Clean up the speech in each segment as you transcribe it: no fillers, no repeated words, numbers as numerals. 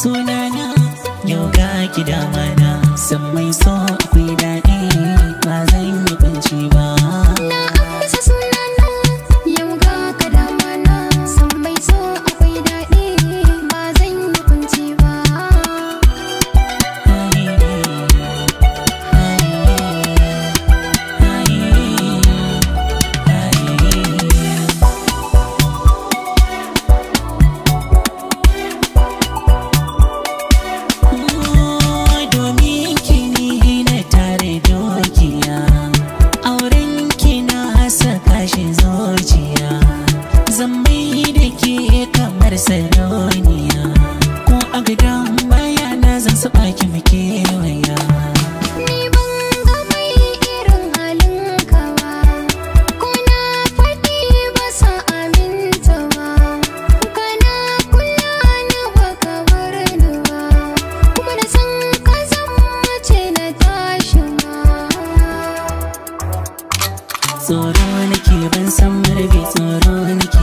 Sunana yau ga ki dama na san mai so akwai daɗi ba zan yi kunci ba. Na amsa sunana yau ga ka dama na san mai so akwai daɗi ba zan yi kunci ba. Sarauniya ko a gidan baya na zan saba ki muke waya. Ni ban ga mai irin halin ka ba, ko na faɗi ba sa aminta ba. Kana kula ni ba ka bar ni ba, kuma da san ka zan mace na tashi ma. Tsoro nake ban san marbe, tsoro nake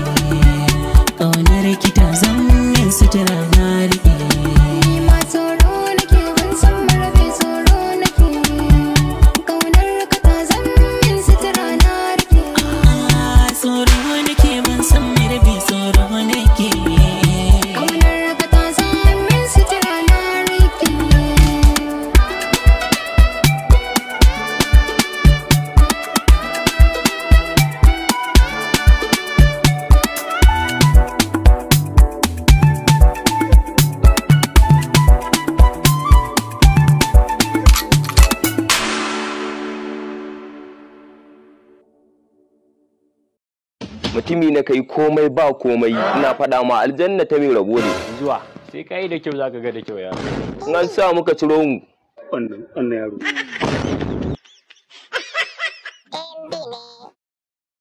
ƙaunar ki ta zama sutura na rike. Ni ma tsoro nake ban san marabe, tsoro nake ƙaunar ka ta zama sutura na rike. Tsoro nake ban san marbe, tsoro nake ƙaunar ka ta zama sutura na rike. Mutumi na kai komai ba komai ina faɗa ma aljanna ta mai rabo ne. Zuwa sai kai da kyau zaka ga da kyau yaro. An sa muka ciro mu Wannan yaro.